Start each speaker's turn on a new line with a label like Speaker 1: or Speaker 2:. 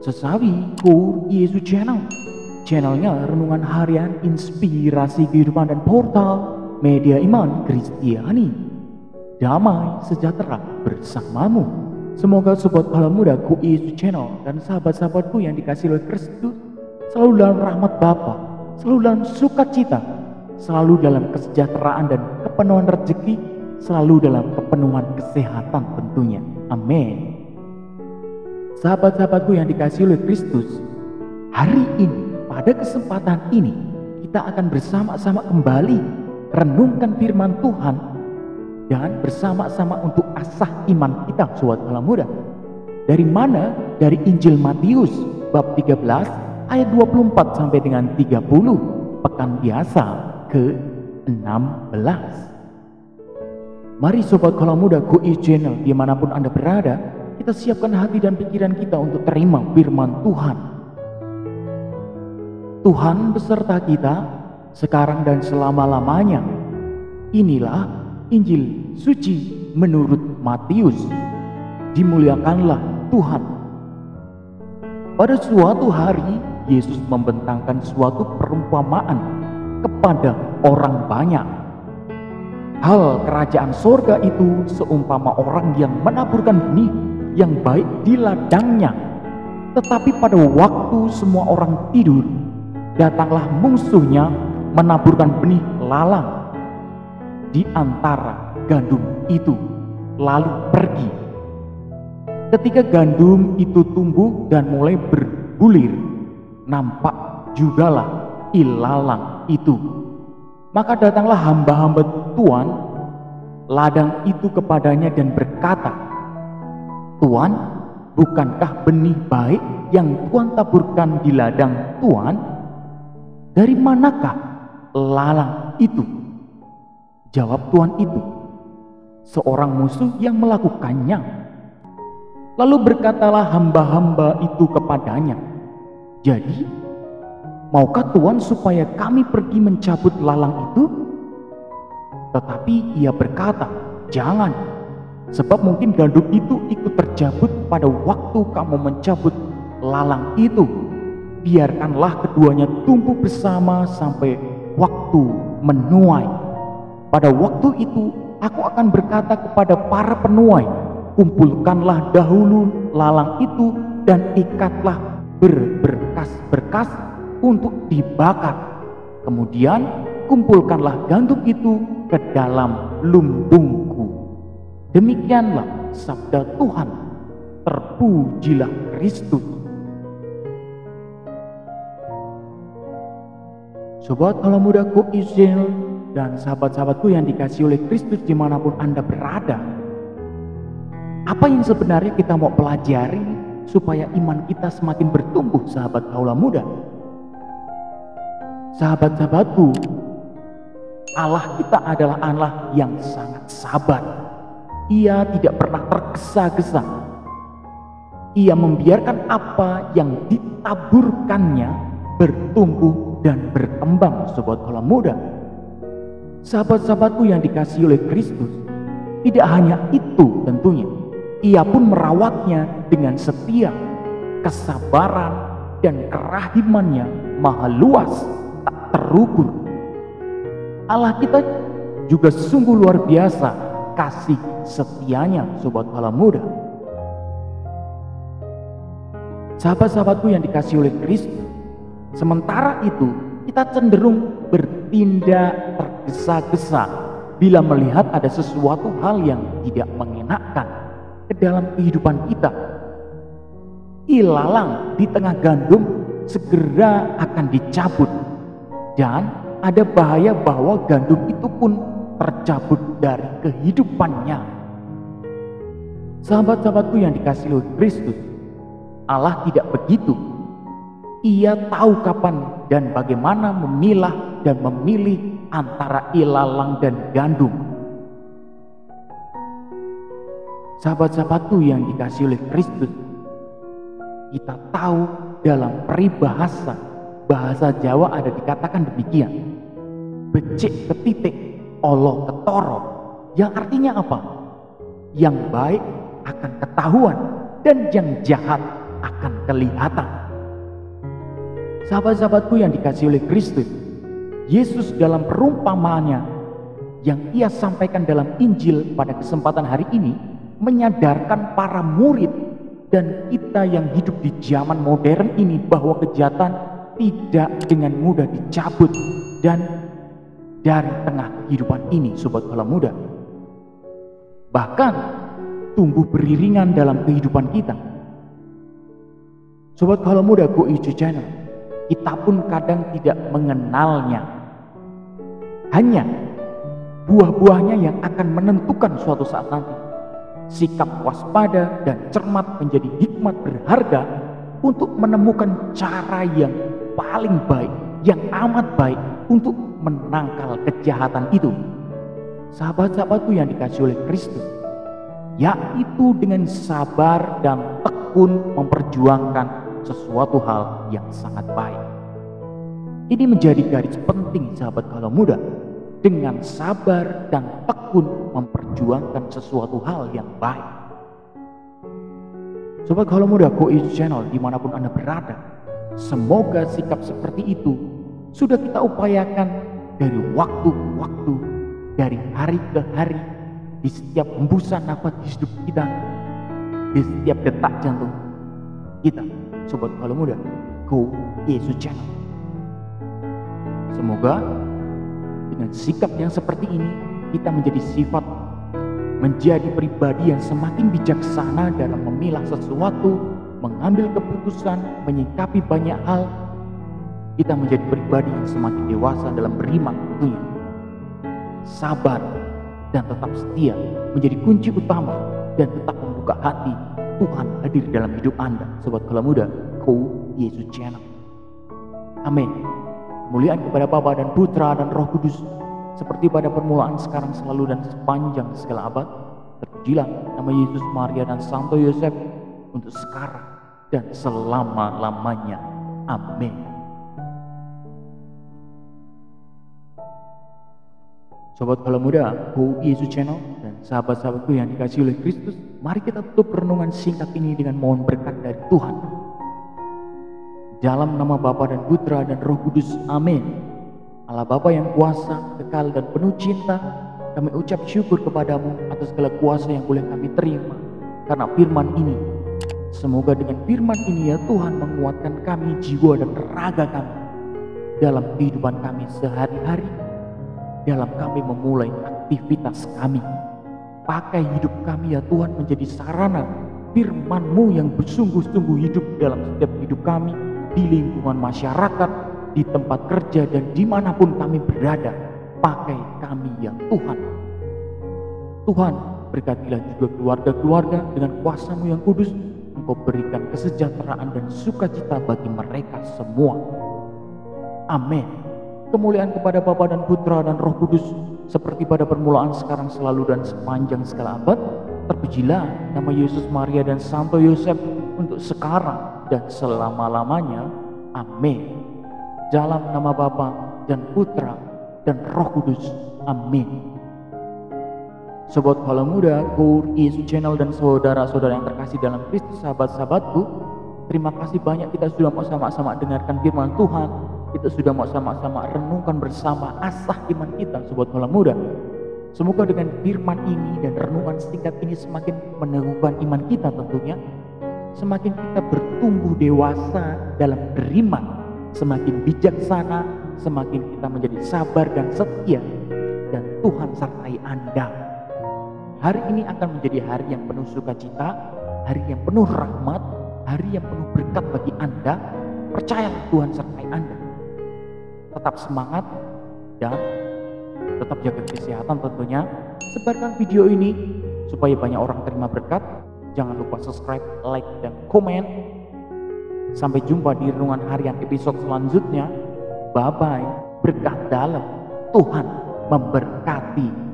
Speaker 1: Sesawi Core Yesus Channel. Channelnya renungan harian, inspirasi kehidupan dan portal media iman Kristiani. Damai sejahtera bersamamu. Semoga sobat alam muda Core Yesus Channel dan sahabat-sahabatku yang dikasihi oleh Kristus selalu dalam rahmat Bapa, selalu dalam sukacita, selalu dalam kesejahteraan dan kepenuhan rezeki, selalu dalam kepenuhan kesehatan tentunya. Amin. Sahabat-sahabatku yang dikasihi oleh Kristus, hari ini, pada kesempatan ini, kita akan bersama-sama kembali renungkan firman Tuhan dan bersama-sama untuk asah iman kita, sobat alam muda. Dari mana? Dari Injil Matius bab 13 ayat 24 sampai dengan 30, pekan biasa ke-16. Mari sobat alam muda GoI Channel dimanapun Anda berada, kita siapkan hati dan pikiran kita untuk terima firman Tuhan. Tuhan beserta kita sekarang dan selama-lamanya. Inilah Injil suci menurut Matius. Dimuliakanlah Tuhan. Pada suatu hari, Yesus membentangkan suatu perumpamaan kepada orang banyak. Hal kerajaan sorga itu seumpama orang yang menaburkan benih yang baik di ladangnya. Tetapi pada waktu semua orang tidur, datanglah musuhnya menaburkan benih lalang di antara gandum itu, lalu pergi. Ketika gandum itu tumbuh dan mulai berbulir, nampak jugalah ilalang itu. Maka datanglah hamba-hamba Tuan ladang itu kepadanya dan berkata, "Tuan, bukankah benih baik yang Tuan taburkan di ladang Tuan? Dari manakah lalang itu?" Jawab Tuan itu, "Seorang musuh yang melakukannya." Lalu berkatalah hamba-hamba itu kepadanya, "Jadi, maukah Tuan supaya kami pergi mencabut lalang itu?" Tetapi ia berkata, "Jangan, sebab mungkin gandum itu ikut terjabut pada waktu kamu mencabut lalang itu. Biarkanlah keduanya tumbuh bersama sampai waktu menuai. Pada waktu itu aku akan berkata kepada para penuai, kumpulkanlah dahulu lalang itu dan ikatlah berberkas-berkas untuk dibakar. Kemudian kumpulkanlah gandum itu ke dalam lumbungku." Demikianlah sabda Tuhan. Terpujilah Kristus. Sobat alam muda GoI Channel dan sahabat-sahabatku yang dikasihi oleh Kristus dimanapun Anda berada, apa yang sebenarnya kita mau pelajari supaya iman kita semakin bertumbuh, sahabat alam muda? Sahabat-sahabatku, Allah kita adalah Allah yang sangat sabar. Ia tidak pernah tergesa-gesa. Ia membiarkan apa yang ditaburkannya bertumbuh dan berkembang, sobat alam muda. Sahabat-sahabatku yang dikasihi oleh Kristus, tidak hanya itu tentunya, ia pun merawatnya dengan setia. Kesabaran dan kerahimannya maha luas, tak terukur. Allah kita juga sungguh luar biasa kasih setianya, sobat alam muda. Sahabat-sahabatku yang dikasihi oleh Kristus, sementara itu kita cenderung bertindak tergesa-gesa bila melihat ada sesuatu hal yang tidak mengenakan ke dalam kehidupan kita. Ilalang di tengah gandum segera akan dicabut, dan ada bahaya bahwa gandum itu pun tercabut dari kehidupannya. Sahabat-sahabatku yang dikasihi oleh Kristus, Allah tidak begitu. Ia tahu kapan dan bagaimana memilah dan memilih antara ilalang dan gandum. Sahabat-sahabatku yang dikasihi oleh Kristus, kita tahu dalam peribahasa bahasa Jawa ada dikatakan demikian, becik ketitik, olo ketoro, yang artinya apa? Yang baik akan ketahuan dan yang jahat akan akan kelihatan. Sahabat-sahabatku yang dikasihi oleh Kristus, Yesus dalam perumpamaannya yang ia sampaikan dalam Injil pada kesempatan hari ini menyadarkan para murid dan kita yang hidup di zaman modern ini bahwa kejahatan tidak dengan mudah dicabut dan dari tengah kehidupan ini, sobat kala muda. Bahkan tumbuh beriringan dalam kehidupan kita. Sobat kala muda Go Ijo Channel, kita pun kadang tidak mengenalnya. Hanya buah-buahnya yang akan menentukan suatu saat nanti. Sikap waspada dan cermat menjadi hikmat berharga untuk menemukan cara yang paling baik, yang amat baik untuk menangkal kejahatan itu. Sahabat-sahabatku yang dikasihi oleh Kristus, yaitu dengan sabar dan tekun memperjuangkan sesuatu hal yang sangat baik. Ini menjadi garis penting sahabat kala muda. Dengan sabar dan tekun memperjuangkan sesuatu hal yang baik. Sobat kala muda Go Ijo Channel dimanapun Anda berada, semoga sikap seperti itu sudah kita upayakan dari waktu ke waktu, dari hari ke hari, di setiap hembusan nafas di hidup kita, di setiap detak jantung kita. Sobat kala muda Go Ijo Channel, semoga dengan sikap yang seperti ini kita menjadi pribadi yang semakin bijaksana dalam memilah sesuatu, mengambil keputusan, menyikapi banyak hal. Kita menjadi pribadi yang semakin dewasa dalam beriman tentunya. Sabar dan tetap setia menjadi kunci utama, dan tetap membuka hati Tuhan hadir dalam hidup Anda, sobat kala muda Go Ijo Channel. Amin. Kemuliaan kepada Bapa dan Putra dan Roh Kudus, seperti pada permulaan, sekarang, selalu, dan sepanjang segala abad. Terpujilah nama Yesus, Maria, dan Santo Yosef, untuk sekarang dan selama-lamanya. Amin. Sobat kala muda Go Ijo Channel dan sahabat-sahabatku yang dikasihi oleh Kristus, mari kita tutup renungan singkat ini dengan mohon berkat dari Tuhan. Dalam nama Bapa dan Putra dan Roh Kudus, amin. Allah Bapa yang kuasa, kekal, dan penuh cinta, kami ucap syukur kepadamu atas segala kuasa yang boleh kami terima karena firman ini. Semoga dengan firman ini ya Tuhan menguatkan kami, jiwa dan raga kami dalam kehidupan kami sehari-hari, dalam kami memulai aktivitas kami. Pakai hidup kami ya Tuhan menjadi sarana firman-Mu yang bersungguh-sungguh hidup dalam setiap hidup kami, di lingkungan masyarakat, di tempat kerja, dan dimanapun kami berada. Pakai kami ya Tuhan. Tuhan, berkatilah juga keluarga-keluarga dengan kuasa-Mu yang kudus. Engkau berikan kesejahteraan dan sukacita bagi mereka semua. Amin. Kemuliaan kepada Bapa dan Putra dan Roh Kudus, seperti pada permulaan, sekarang, selalu, dan sepanjang segala abad. Terpujilah nama Yesus, Maria, dan Santo Yosef, untuk sekarang dan selama-lamanya. Amin. Dalam nama Bapa dan Putra dan Roh Kudus. Amin. Sobat kala muda Go Ijo Channel dan saudara-saudara yang terkasih dalam Kristus, sahabat-sahabatku, terima kasih banyak kita sudah mau sama-sama dengarkan firman Tuhan. Kita sudah mau sama-sama renungkan bersama, asah iman kita, sobat kala muda. Semoga dengan firman ini dan renungan singkat ini semakin meneguhkan iman kita tentunya. Semakin kita bertumbuh dewasa dalam beriman, semakin bijaksana, semakin kita menjadi sabar dan setia, dan Tuhan sertai Anda. Hari ini akan menjadi hari yang penuh sukacita, hari yang penuh rahmat, hari yang penuh berkat bagi Anda. Percayalah Tuhan sertai Anda. Tetap semangat dan tetap jaga kesehatan tentunya. Sebarkan video ini supaya banyak orang terima berkat. Jangan lupa subscribe, like, dan komen. Sampai jumpa di renungan harian episode selanjutnya. Bye-bye. Berkat dalam. Tuhan memberkati.